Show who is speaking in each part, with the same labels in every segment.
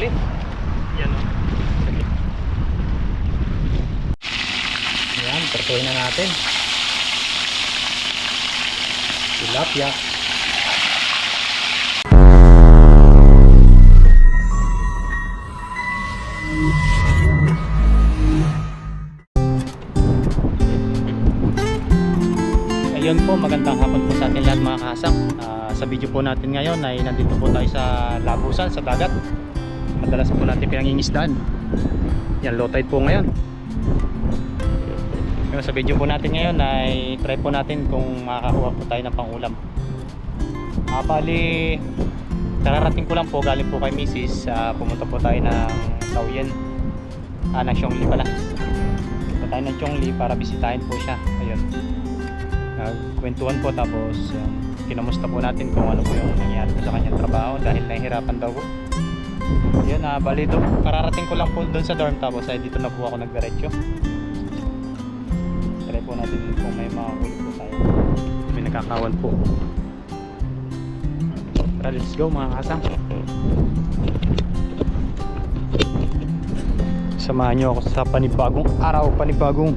Speaker 1: huli. Yan o. Yan, pertuhin na natin. Tilapia. Ayun po, magandang hapon po sa atin lahat mga kasang. Sa video po natin ngayon ay nandito po tayo sa Labusan, sa dagat. Madalas po natin pinangingisdaan. Yan, low tide po ngayon. Sa video po natin ngayon ay try po natin kung makakakuha po tayo ng pangulam. Bali, kararating ko lang po, galing po kay Mrs. Pumunta po tayo ng Taoyuan, ng Xiongli pala. Punta tayo ng Xiongli para bisitahin po siya. Ayun, kwentuhan po, tapos kinamusta po natin kung ano po yung nangyari po sa kanyang trabaho dahil nahihirapan daw po. Yun, bali doon, kararating ko lang po doon sa dorm, tapos ay dito na po ako nagdiretso. Try po natin kung may makakuli po tayo, may nakakawan po. Tara, let's go mga kasang. Samahan nyo ako sa panibagong araw, panibagong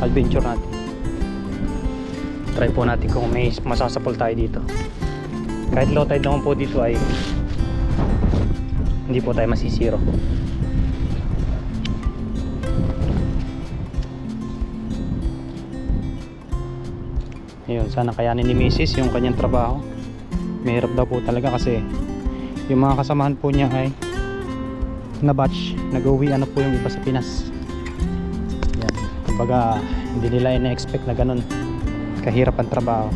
Speaker 1: adventure natin. Try po natin kung may masasapol tayo dito. Kahit low tide naman po dito ay hindi po tayo masisiro. Ayun, sana kayanin ni Mrs. yung kanyang trabaho. Mahirap daw po talaga kasi yung mga kasamahan po niya ay na batch, nag-uwi ano po yung iba sa Pinas. Yan, kumbaga hindi nila ina-expect na ganun kahirap ang trabaho.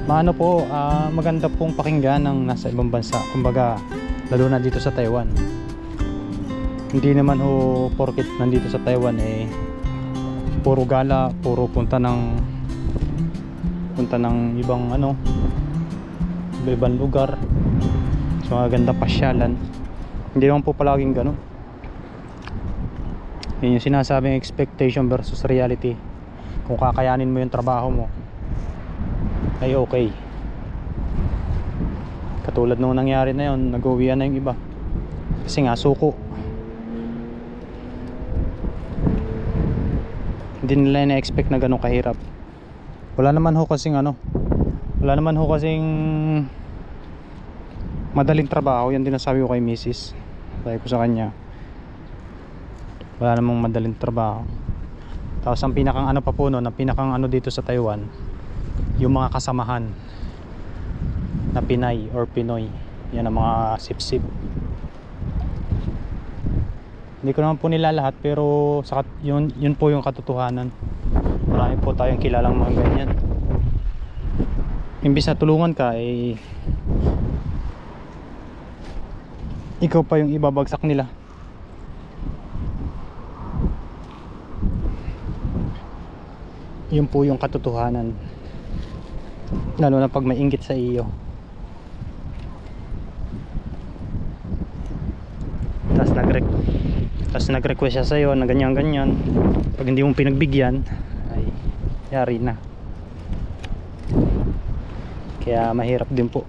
Speaker 1: Maano po, maganda pong pakinggan ng nasa ibang bansa, kumbaga lalo na dito sa Taiwan. Hindi naman ho porket nandito sa Taiwan puro gala, puro punta ng ibang ibang lugar, so maganda pasyalan. Hindi naman po palaging gano'n. Yun yung sinasabing expectation versus reality. Kung kakayanin mo yung trabaho mo ay okay. Katulad nung nangyari na yun, nag-uwian na yung iba kasi nga suko. Hindi nila na-expect na ganun kahirap. Wala naman ho kasing madaling trabaho. Yan din nasabi ko kay Mrs. Sabi ko sa kanya, wala namang madaling trabaho. Tapos ang pinakang pa po nun, ang pinakang dito sa Taiwan, yung mga kasamahan na Pinay or Pinoy. Yan ang mga sip-sip. Hindi ko naman po nila lahat, pero yun po yung katotohanan. Marami po tayong kilalang mga ganyan. Imbis na tulungan ka, ikaw pa yung ibabagsak nila. Yun po yung katotohanan, lalo na pag may inggit sa iyo. Tapos nag-request siya sa'yo na ganyan. Pag hindi mo pinagbigyan ay yari na. Kaya mahirap din po.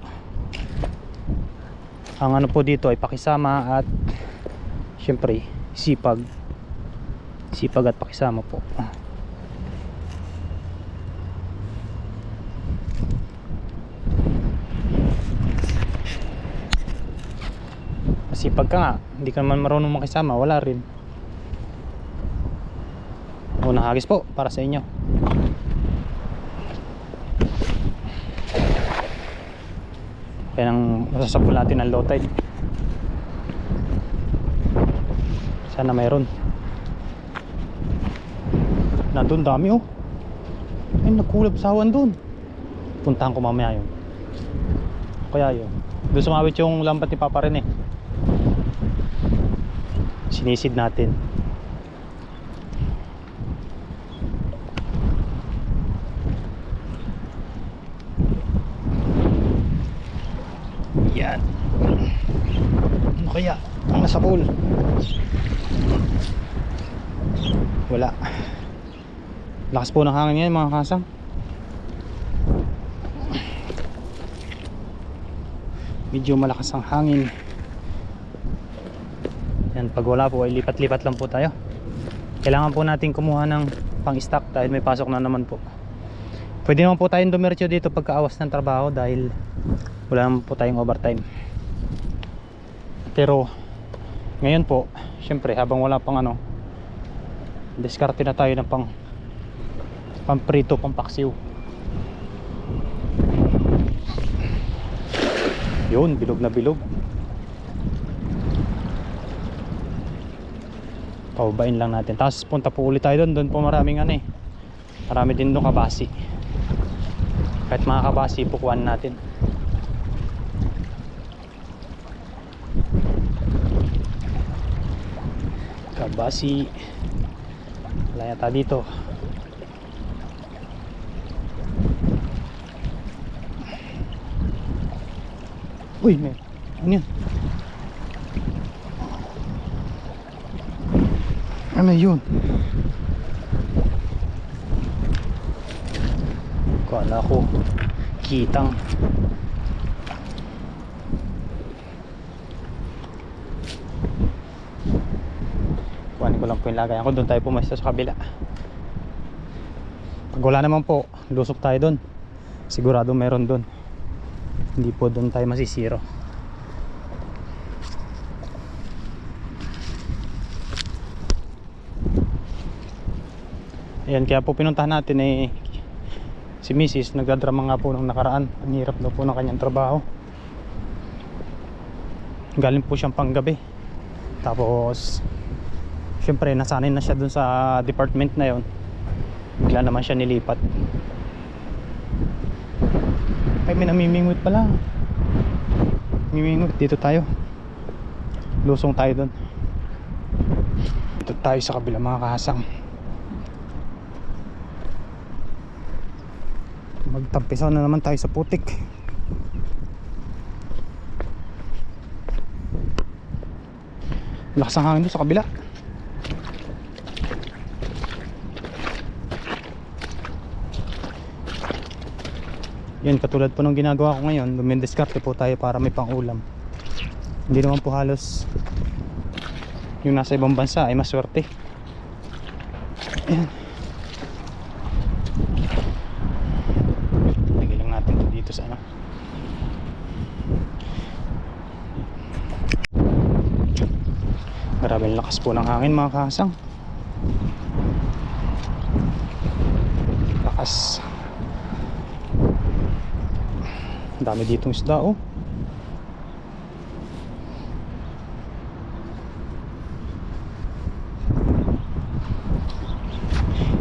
Speaker 1: Ang po dito ay pakisama at syempre sipag at pakisama po. Sipag ka nga, hindi ka naman marunong makisama, wala rin. Unang hagis po para sa inyo. Kaya nang masasapul natin ang low tide. Sana mayroon. Nandun dami oh. Ay, nagkulab sawan dun. Puntahan ko mamaya yun. Kaya yun, doon sumawit yung lambat ni Papa rin sinisid natin. Yan. Ano kaya ang nasa pool? Wala. Lakas po ng hangin ngayon mga kasang. medyo malakas ang hangin. Yan, pag wala po ay lipat-lipat lang po tayo. Kailangan po natin kumuha ng pang-stock dahil may pasok na naman po. Pwede naman po tayong dumiretso dito pagkaawas ng trabaho dahil wala naman po tayong overtime. Pero ngayon po, syempre habang wala pang ano, diskarte na tayo ng pamprito, pampaksiw. Yun, bilog na bilog. Paubain lang natin. Tapos punta po ulit tayo doon. Doon po maraming ano eh. Marami din doon kabasi. Kahit mga kabasi, pukuan natin. Kabasi. Wala yata dito. Uy, may ano yun? Ano yun? Kala ko kitang. Kuhanin ko lang po yung lagayan ko. Doon tayo pumesto sa kabila. Pag wala naman po, lusok tayo doon. Sigurado meron doon. Hindi po doon tayo masisiro. Ayan, kaya po pinuntahan natin eh, si Mrs. nagdadrama nga po nung nakaraan. Ang hirap daw po ng kanyang trabaho. Galing po siyang panggabi. Tapos syempre nasanay na siya dun sa department na yon. Bigla naman siya nilipat. Ay, may namimingwit pala. Mimingwit, dito tayo. Lusong tayo dun. Dito tayo sa kabila mga kahasang. Magtampisaw na naman tayo sa putik. Lakas ang hangin doon sa kabila. Yan, katulad po ng ginagawa ko ngayon, dumidiskarte po tayo para may pang-ulam. Hindi naman po halos yung nasa ibang bansa ay maswerte. Ayan. Lagay lang natin ito dito sa ano. Maraming lakas po ng hangin mga kasang. Lakas. Ang dami ditong isda oh.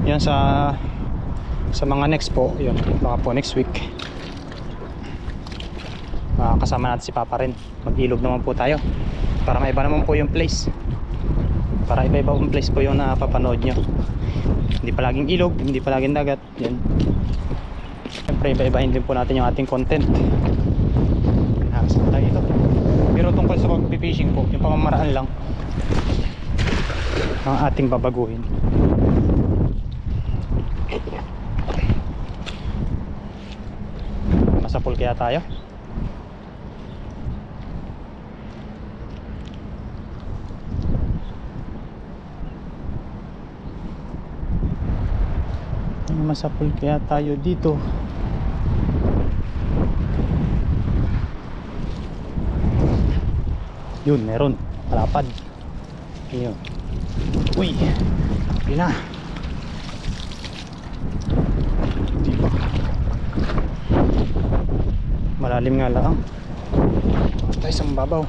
Speaker 1: Yan sa mga next po, yun, baka po next week kasama natin si Papa rin. Mag-ilog naman po tayo para maiba naman po yung place. Para iba-iba yung place po yung napapanood nyo. Hindi palaging ilog, hindi palaging dagat. Yan. Siyempre iba-ibahin din po natin yung ating content. Nakasama tayo ito. Pero tungkol sa pag-fishing po, yung pamamaraan lang ang ating babaguhin. Masapul kaya tayo? Masapul kaya tayo dito? Yun, meron. Malapad. Yun. Uy, pina. Diba? Malalim nga lang. Tayo sa mababaw.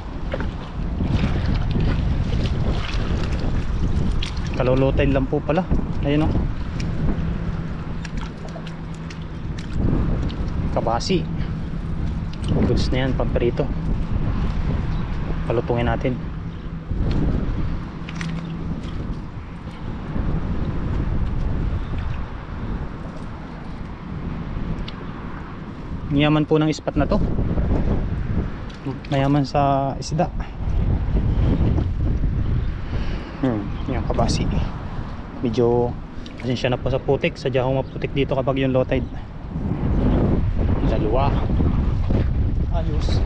Speaker 1: Kalulutay lang po pala. Ayun o. Kabasi. Goods na yan, pamperito. Palutungin natin. Mayaman po ng ispat na to. Mayaman sa isda. Yung kabasi. Medyo pasensya na po sa putik. Sadya akong maputik dito kapag yung low tide. Dalawa. Ayos.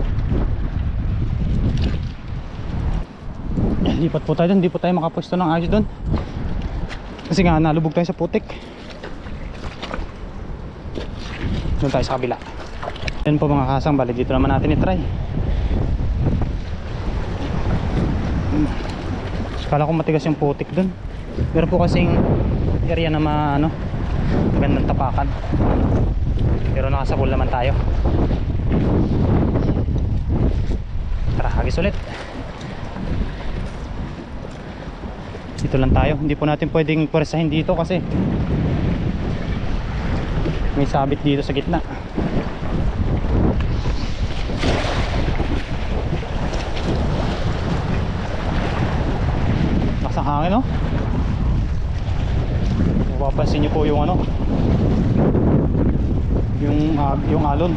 Speaker 1: Lipat po tayo doon, hindi po tayo makapwesto ng ayos doon kasi nga nalubog tayo sa putik. Doon tayo sa kabila. Yan po mga kasang, bali dito naman natin i-try. Kala ko matigas yung putik doon. Meron po kasing area na magandang tapakan. Pero nakasabol naman tayo. Tara, hagis ulit. Dito lang tayo. Hindi po natin pwedeng pwersahin dito kasi may sabit dito sa gitna. Lakas ng hangin, no? Mapapansin nyo po yung yung alon.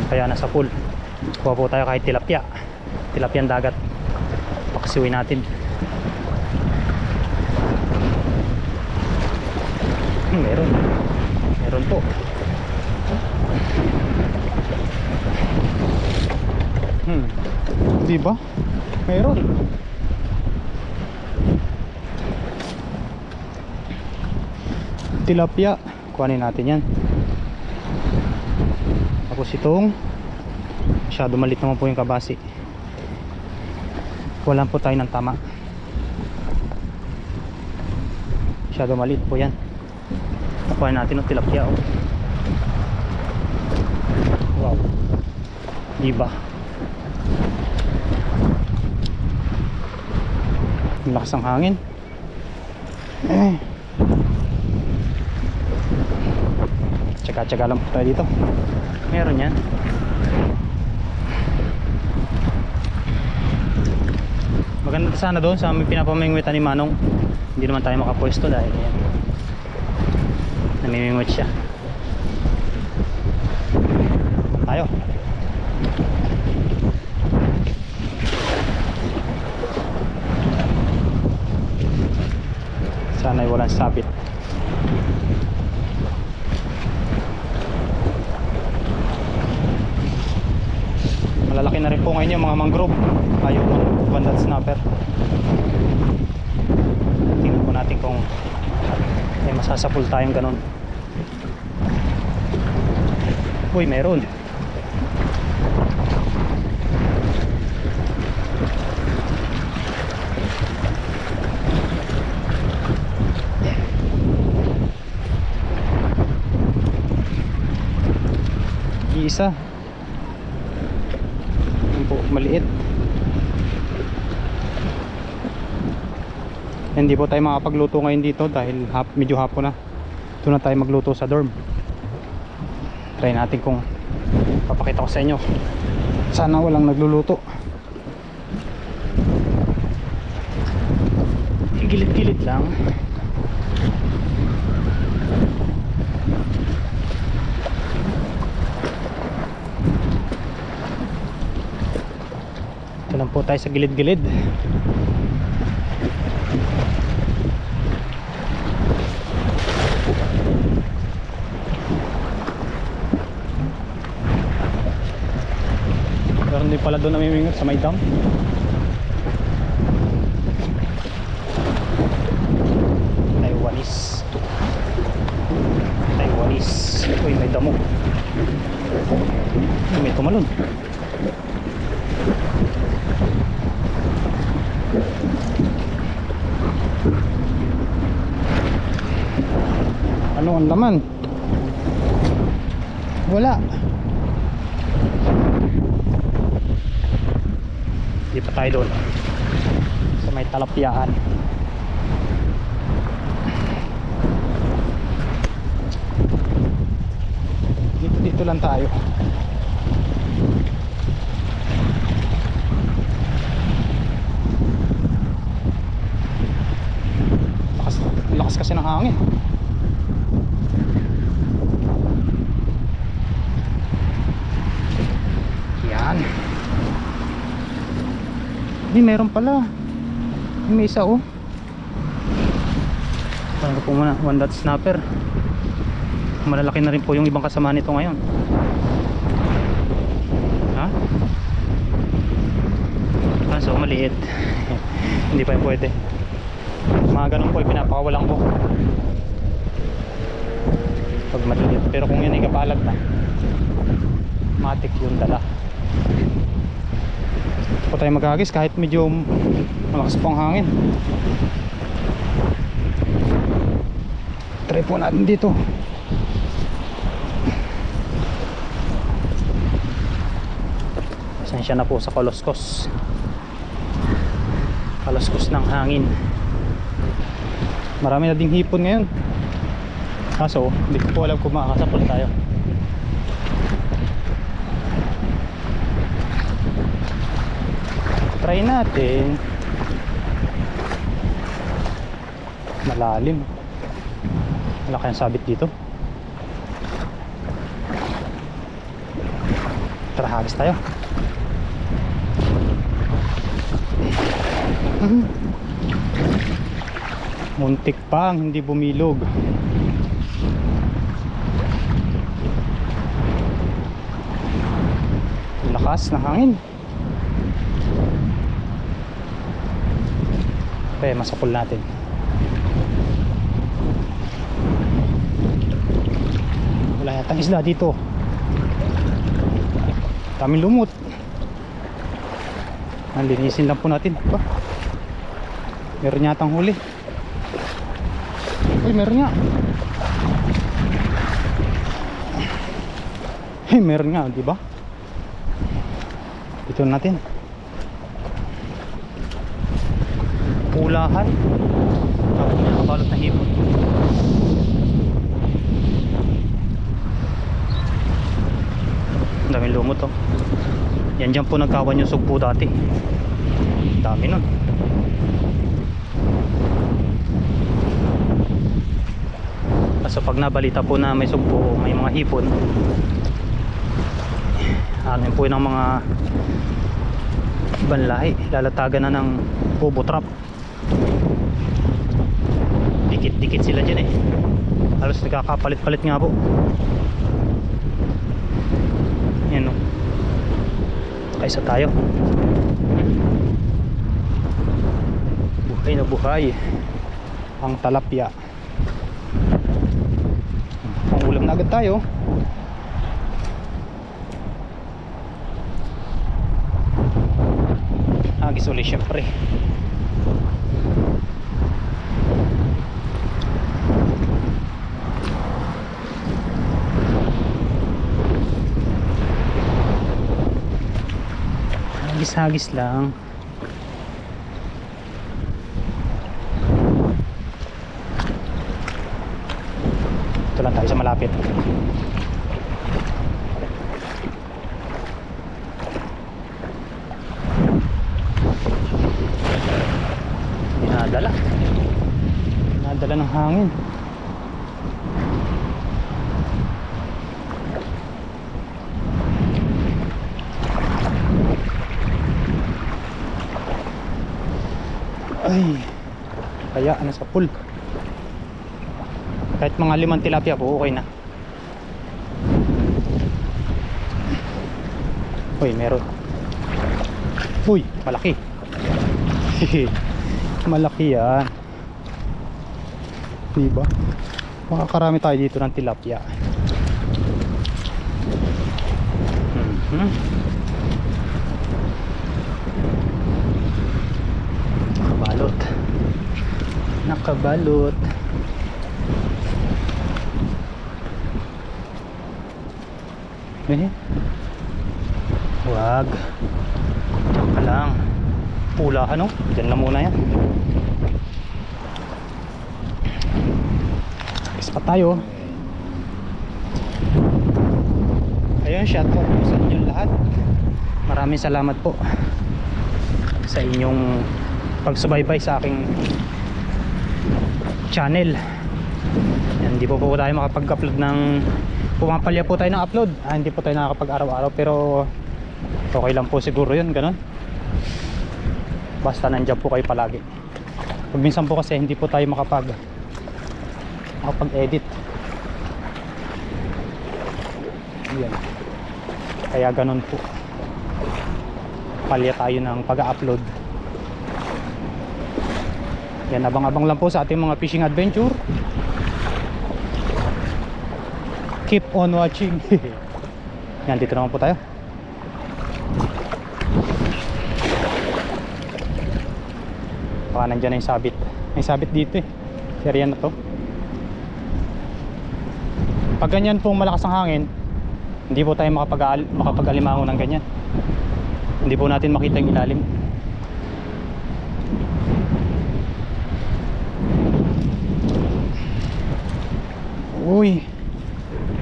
Speaker 1: Kaya nasa pool. Kuha po tayo kahit tilapia. Tilapia ang dagat. Pakasiwin natin. Meron po. Diba? Meron. Tilapia. Kuhanin natin yan. Tapos itong masyado malit naman po yung kabasi. Wala po tayo ng tama. Masyado malit po yan. Kuhanin natin ng tilapia. Wow. Diba? Ang lakas ng hangin. Tsaga-tsaga lang po tayo dito. Meron yan. Maganda sana doon sa pinapamingwitan ni Manong. Hindi naman tayo makapwesto dahil yan, namimingwit siya. Tayo. Sana ay walang sabit. Malalaki na rin po ngayon yung mga mangrove. Ayaw mo bandad snapper. Tingnan po natin kung may masasapul tayong ganun. Uy, meron. Isa po, maliit. Hindi po tayo makapagluto ngayon dito dahil medyo hapon na. Doon na tayo magluto sa dorm. Try natin kung papakita ko sa inyo. Sana walang nagluluto. Gilid-gilid lang. Ito lang po tayo sa gilid-gilid. Pero hindi pala doon namimingot sa may dam. Taiwanese. Uy, may damo. May tumalon. Ano ang laman? Wala. Hindi pa tayo doon sa may talapyaan. Dito lang tayo. Lakas kasi ng hangin. Yan. Hindi, meron pala. May isa, oh. Parang ko po muna, one dot snapper. Malalaki na rin po yung ibang kasama nito ngayon. Kaso maliit. Hindi pa yung pwede. Mga ganun po pinapakawalan ko pag maliit. Pero kung yan ay kabalag na, matik yung dala. Hindi po tayo maghagis kahit medyo malakas po ang hangin. Try po natin dito. Pasensya na po sa kaloskos. Kaloskos ng hangin. Marami na ding hipon ngayon. Kaso hindi ko po alam kung makakasapol tayo. Try natin. Malalim. Wala kayang sabit dito. Tara, hagis tayo. Muntik pa ang hindi bumilog. Lakas ng hangin. Okay, masapol natin. Wala yatang isda dito. Daming lumot. Linisin lang po natin. Meron yatang huli. Uy, meron nga. Meron nga, di ba? Ito natin. Pulahan. Tapos may nakabalot na hipon. Daming lumot, oh. Yan dyan po nagkawan yung sugpo dati. Dami nun. So pag nabalita po na may sugpo, may mga hipon, ano po yun ang mga ibang lahi, lalatagan na ng bobo trap. Dikit-dikit sila dyan eh. Halos nagkakapalit-palit nga po. Yan o. Kaisa tayo. Buhay na buhay ang talapia. Ang ulam na agad tayo. Hagis ulit syempre. Hagis lang. Ito lang tayo sa malapit. Nadala ng hangin. Ay, kaya ano sa pool. Kahit mga 5 tilapia po okay na. Uy, meron. Uy, malaki. Malaki yan. Diba? Makakarami tayo dito ng tilapia. Nakabalot. Nakabalot. Wag. Diyan ka lang. Pulahan, oh. Diyan lang muna yan. Isa pa tayo. Ayun, shoutout po sa inyong lahat. Maraming salamat po sa inyong pagsubaybay sa aking channel. Hindi po tayo makapag-upload ng, pumapalya po tayo ng upload. Hindi po tayo nakakapag araw-araw, pero okay lang po siguro yun, ganun. Basta nandiyan po kayo palagi. Pag minsan po kasi hindi po tayo makapag-edit. Yan. Kaya ganun po. palya tayo ng pag-upload. Yan, abang-abang lang po sa ating mga fishing adventure. Keep on watching. Yan, dito naman po tayo. Baka nandyan na yung sabit. May sabit dito eh, sa area na to. Pag ganyan pong malakas ang hangin, hindi po tayo makapag-alimango ng ganyan. Hindi po natin makita yung ilalim. Uy,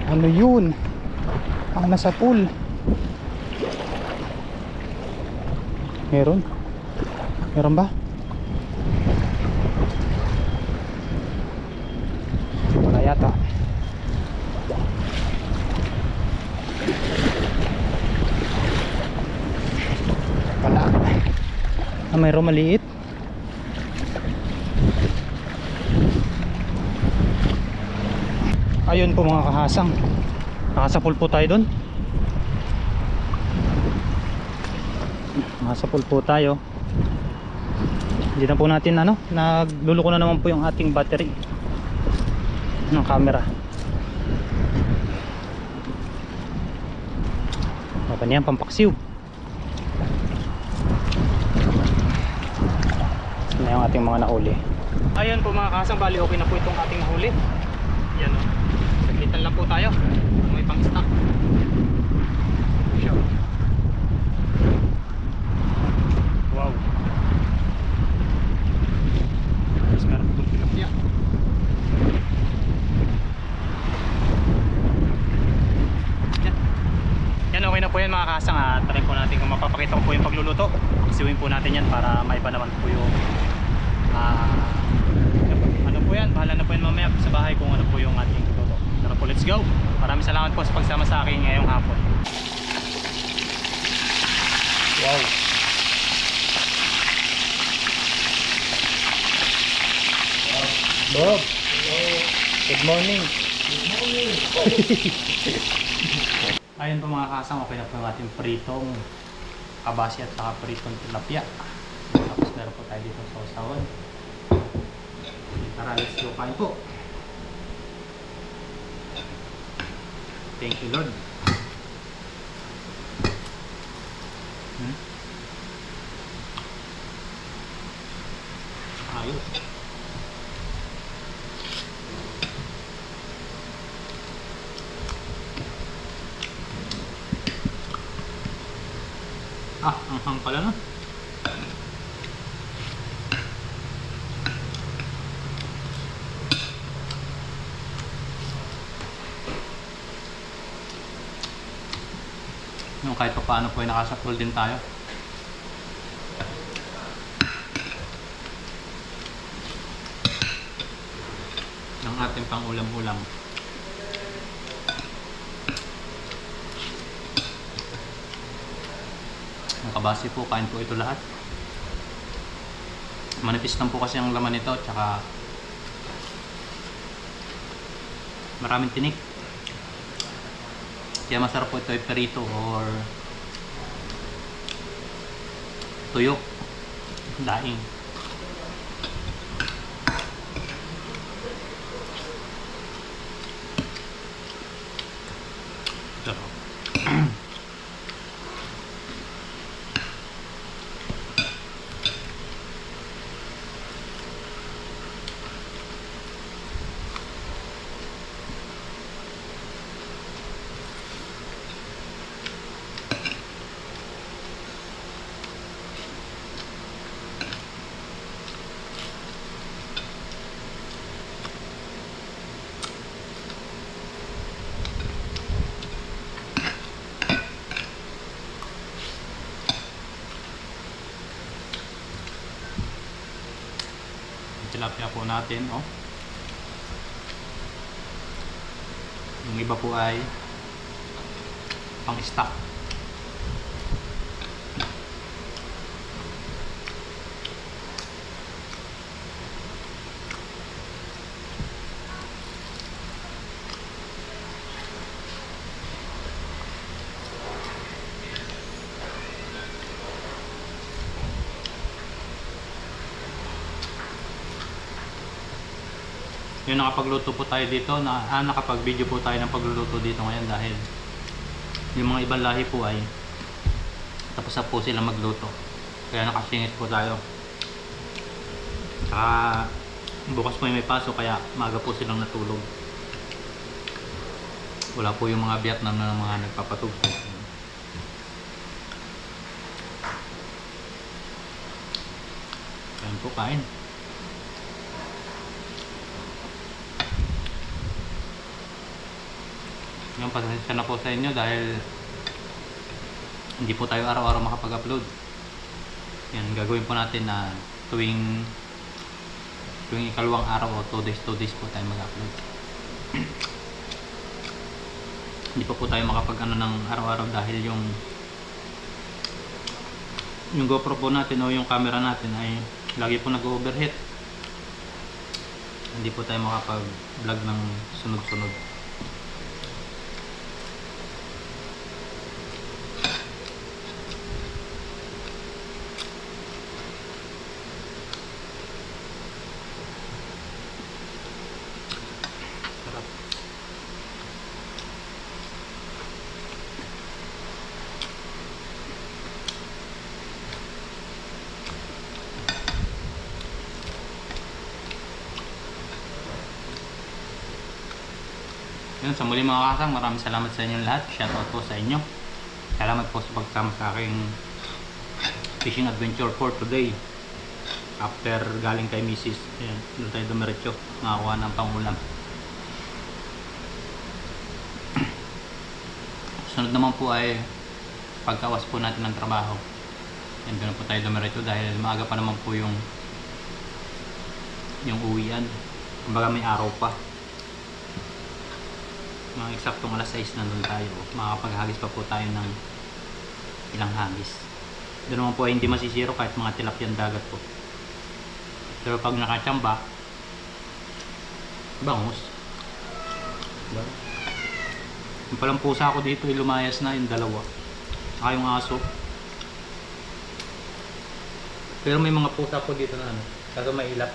Speaker 1: ano yun? Ang nasa pool. Meron ba? Wala yata. Wala. Mayroon maliit. Ayun po mga kahasang, nakasapul po tayo doon. Nakasapul po tayo. Hindi na po natin nagluluko na naman po yung ating battery ng camera. Ano yan, pampaksiw. Saan na yung ating mga nahuli? Ayun po mga kahasang, bali okay na po itong ating nahuli. Yan o. Saglitan lang po tayo. May pang stock. Sure. Wow. Mas meron itong tilapia. Yan okay na po yan mga kasang. Try po natin kung mapapakita ko po yung pagluluto. Isiwin po natin yan para maiba naman po yung ano po yan. Bahala na po yan mamaya sa bahay kung ano po yung ating luto. Tara po, let's go. Maraming salamat po sa pagsama sa akin ngayong hapon. Wow. Bob. Good morning. Good morning. Ayun po mga kasang, okay na po yung ating pritong kabasi at saka pritong tilapia. Tapos meron po tayo dito sa usawan. Tara, let's go kain po. Thank you Lord. Ayos. Ang hang pala na. Yung kahit pa paano po ay nakasapul din tayo. Ng ating pang ulam-ulam. Ang kabasi po, kain po ito lahat. Manipis lang po kasi ang laman nito, tsaka maraming tinik. Kaya masarap po ito ay perito or tuyok, daing. Sarap. Tilapia po natin, oh. Yung iba po ay pang stock. Yung nakapagluto po tayo dito, nakapag-video po tayo ng pagluluto dito ngayon dahil yung mga ibang lahi po ay tapos na po sila magluto. Kaya nakasingit po tayo. Saka bukas po yung may pasok kaya maaga po silang natulog. Wala po yung mga Vietnam na mga nagpapatugtog. Kain po, kain. Yung pasensya na po sa inyo dahil hindi po tayo araw-araw makapag-upload. Yan, gagawin po natin na tuwing ikalawang araw o 2 days po tayo mag-upload. Hindi pa po tayo makapag-ano ng araw-araw dahil yung GoPro po natin o yung camera natin ay lagi po nag-overheat. Hindi po tayo makapag-vlog ng sunod-sunod. Sarap. Yun, sa muli mga kasang, maraming salamat sa inyo lahat. Shoutout po sa inyo. Salamat po sa pagsama sa aking fishing adventure for today. After galing kay Mrs. Ayan, doon tayo dumiretso. Nakakuha ng pangulam. Sunod naman po ay pagkawas po natin ng trabaho. Yan, doon po tayo dumiretso dahil maaga pa naman po yung uwian. Kumbaga may araw pa. Mga eksaktong alas 6 nandun tayo. Makakapaghagis pa po tayo ng ilang hagis. Doon naman po ay hindi masisiro kahit mga tilapiyang dagat po. Pero pag nakachamba, bangus. Diba? Yung palang pusa ko dito ay lumayas na yung dalawa. Saka yung aso. Pero may mga pusa po dito na ano. Kaso may ilap.